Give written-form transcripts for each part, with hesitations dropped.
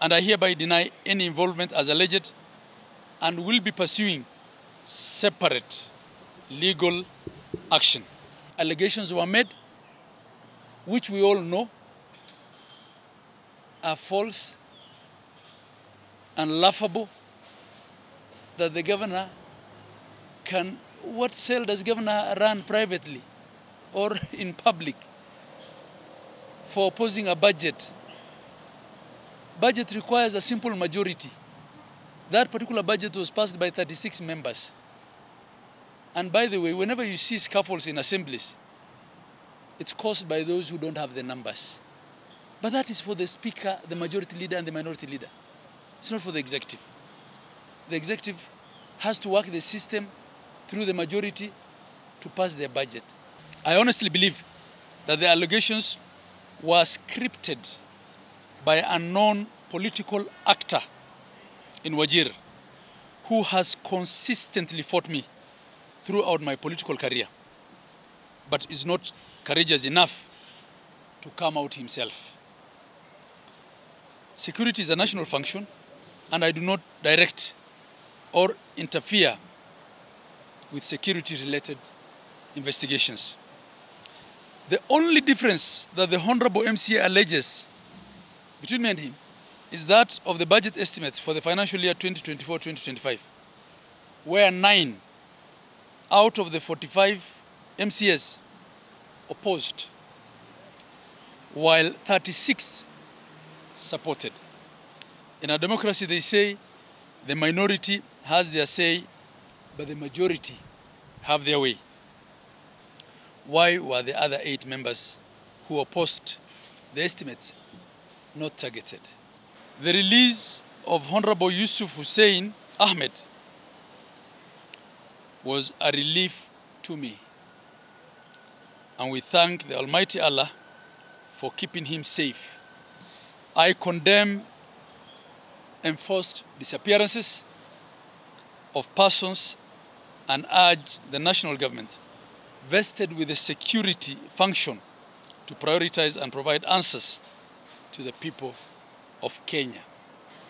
and I hereby deny any involvement as alleged and will be pursuing separate legal action. Allegations were made, which we all know are false and laughable, that the governor can, what cell does governor run privately or in public for opposing a budget? Budget requires a simple majority. That particular budget was passed by 36 members. And by the way, whenever you see scuffles in assemblies, it's caused by those who don't have the numbers. But that is for the speaker, the majority leader, and the minority leader. It's not for the executive. The executive has to work the system through the majority to pass their budget. I honestly believe that the allegations were scripted by an unknown political actor in Wajir who has consistently fought me throughout my political career, but is not courageous enough to come out himself. Security is a national function, and I do not direct or interfere with security-related investigations. The only difference that the Honorable MCA alleges between me and him is that of the budget estimates for the financial year 2024-2025, where 9 out of the 45 MCAs opposed, while 36 supported. In a democracy, they say the minority has their say, but the majority have their way. Why were the other 8 members who opposed the estimates not targeted? The release of Honorable Yusuf Ahmed was a relief to me, and we thank the Almighty Allah for keeping him safe. I condemn enforced disappearances of persons and urge the national government, vested with a security function, to prioritize and provide answers to the people of Kenya.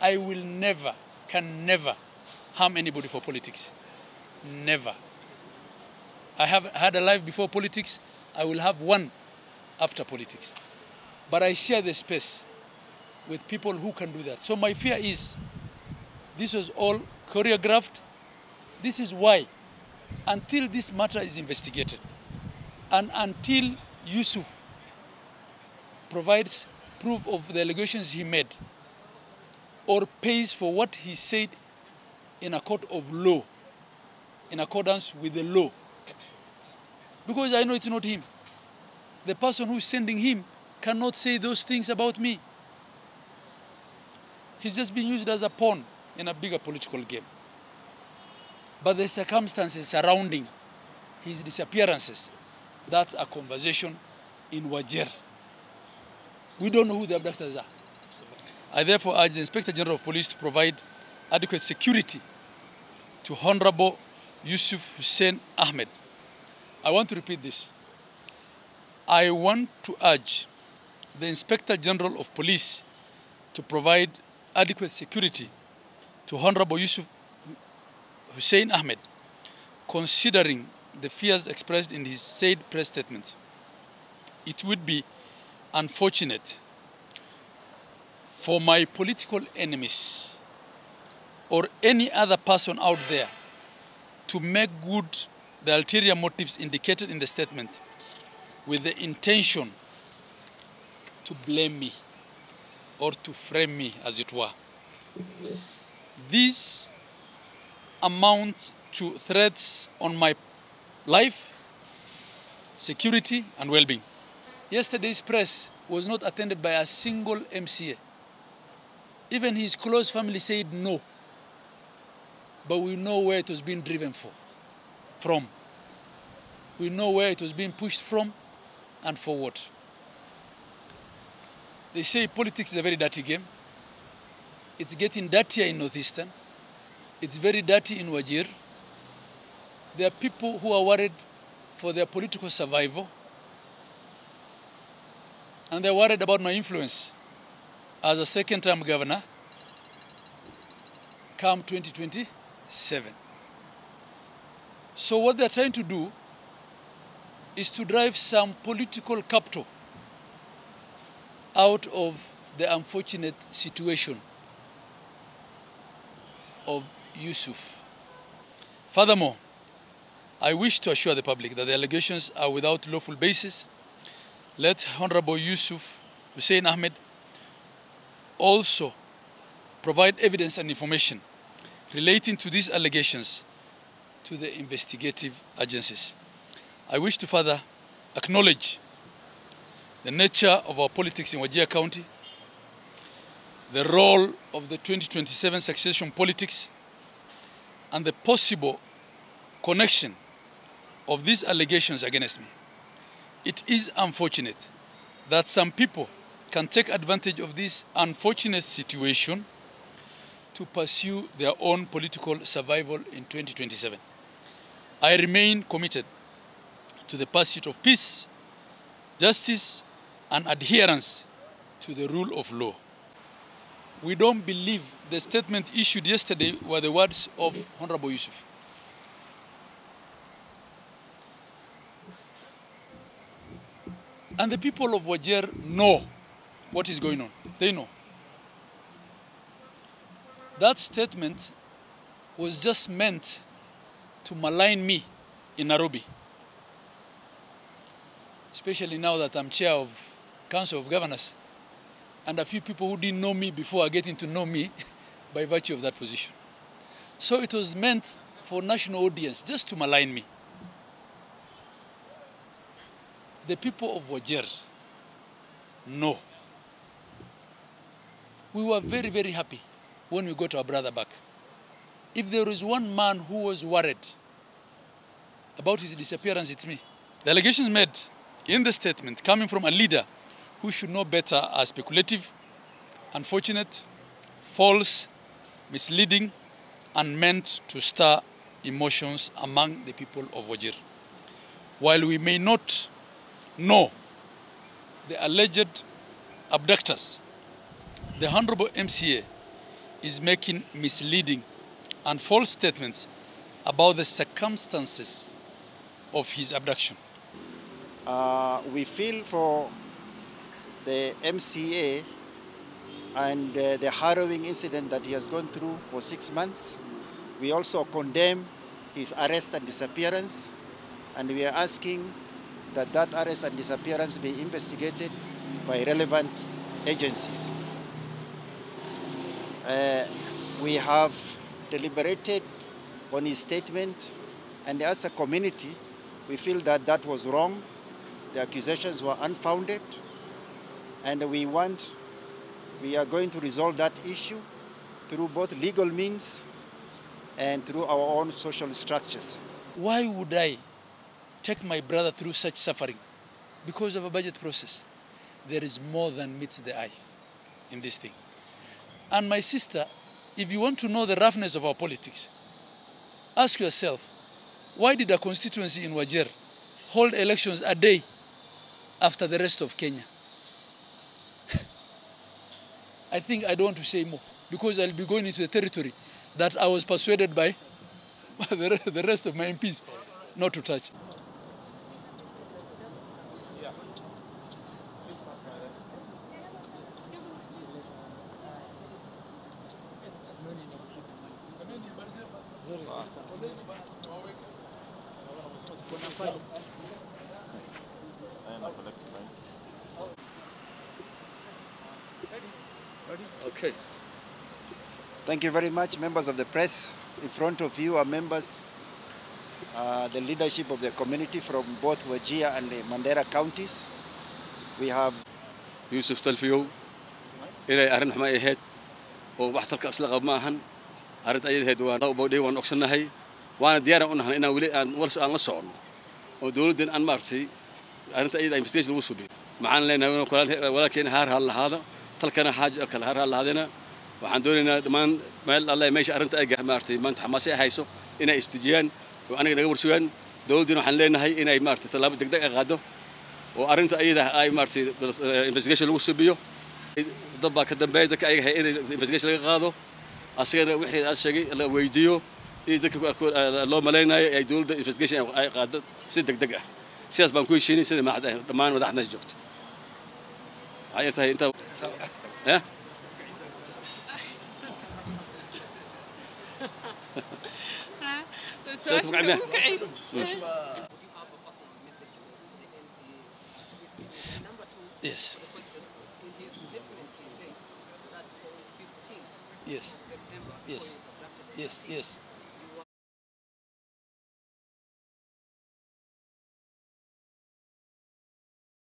I will never, can never harm anybody for politics. Never. I have had a life before politics. I will have one after politics. But I share the space with people who can do that. So my fear is this was all choreographed. This is why, until this matter is investigated and until Yusuf provides proof of the allegations he made or pays for what he said in a court of law, in accordance with the law, because I know it's not him. The person who's sending him cannot say those things about me. He's just being used as a pawn in a bigger political game. But the circumstances surrounding his disappearances, that's a conversation in Wajir. We don't know who the abductors are. I therefore urge the Inspector General of Police to provide adequate security to Honorable Yusuf Ahmed. I want to repeat this. I want to urge the Inspector General of Police to provide adequate security to Honorable Yusuf Ahmed, considering the fears expressed in his said press statement. It would be unfortunate for my political enemies or any other person out there to make good the ulterior motives indicated in the statement with the intention to blame me or to frame me, as it were. This amounts to threats on my life, security, and well-being. Yesterday's press was not attended by a single MCA. Even his close family said no. But we know where it was being driven from. We know where it was being pushed from and for what. They say politics is a very dirty game. It's getting dirtier in Northeastern. It's very dirty in Wajir. There are people who are worried for their political survival. And they're worried about my influence as a second-term governor come 2027. So what they're trying to do is to drive some political capital out of the unfortunate situation of Yusuf. Furthermore, I wish to assure the public that the allegations are without lawful basis. Let Honorable Yusuf Ahmed also provide evidence and information relating to these allegations to the investigative agencies. I wish to further acknowledge the nature of our politics in Wajir County, the role of the 2027 succession politics, and the possible connection of these allegations against me. It is unfortunate that some people can take advantage of this unfortunate situation to pursue their own political survival in 2027. I remain committed to the pursuit of peace, justice, and adherence to the rule of law. We don't believe the statement issued yesterday were the words of Honorable Yusuf. And the people of Wajir know what is going on. They know. That statement was just meant to malign me in Nairobi. Especially now that I'm chair of Council of Governors. And a few people who didn't know me before are getting to know me by virtue of that position. So it was meant for national audience, just to malign me. The people of Wajir know. We were very, very happy when we got our brother back. If there is one man who was worried about his disappearance, it's me. The allegations made in the statement coming from a leader who should know better are speculative, unfortunate, false, misleading, and meant to stir emotions among the people of Wajir. While we may not know the alleged abductors, the Honorable MCA is making misleading and false statements about the circumstances of his abduction. We feel for the MCA and the harrowing incident that he has gone through for 6 months. We also condemn his arrest and disappearance, and we are asking that that arrest and disappearance be investigated by relevant agencies. We have deliberated on his statement, and as a community, we feel that that was wrong. The accusations were unfounded, and we are going to resolve that issue through both legal means and through our own social structures. Why would I take my brother through such suffering? Because of a budget process. There is more than meets the eye in this thing. And my sister, if you want to know the roughness of our politics, ask yourself, why did a constituency in Wajir hold elections a day after the rest of Kenya? I think I don't want to say more, because I'll be going into the territory that I was persuaded by the rest of my MPs not to touch. Okay. Thank you very much, members of the press. In front of you are members, the leadership of the community from both Wajir and the Mandera counties. We have Yusuf Talfiyo, إلى أرن حماية هاد وبحثك أصلق معهن أرد أيد هاد وأنا وبودي وأنا أقصنا هاي وأنا ديارة أنها أنا ولي أن ورس أنا صعون ودول أن مارتي أرد أيد إنفستيج الوسبي معنا لنا ولكن هار هذا تلقنا حاجة أكل هار هذا وعندنا دمان مال الله ماشي أرد أيد مارتي ما أنت حماسي هايسو إنا استجيان وأنا نقول سوين دول دينو حنلنا هاي إنا مارتي طلاب دقدق غادو وأرنت أيده أي مارتي investigation لو سبيو ضبا كدم بيدك أي هاي investigation اللي غادو asagana wixii aad sheegay la weydiiyo iyo dadka loo maleynayo ay dawladda investigation ay qaado si degdeg ah sidaas baan ku heshiinay sida dhammaan madaxda joogto waxay tahay inta Yes. In his statement, he said that on 15 Yes. September, Yes. he was abducted. Yes. Yes.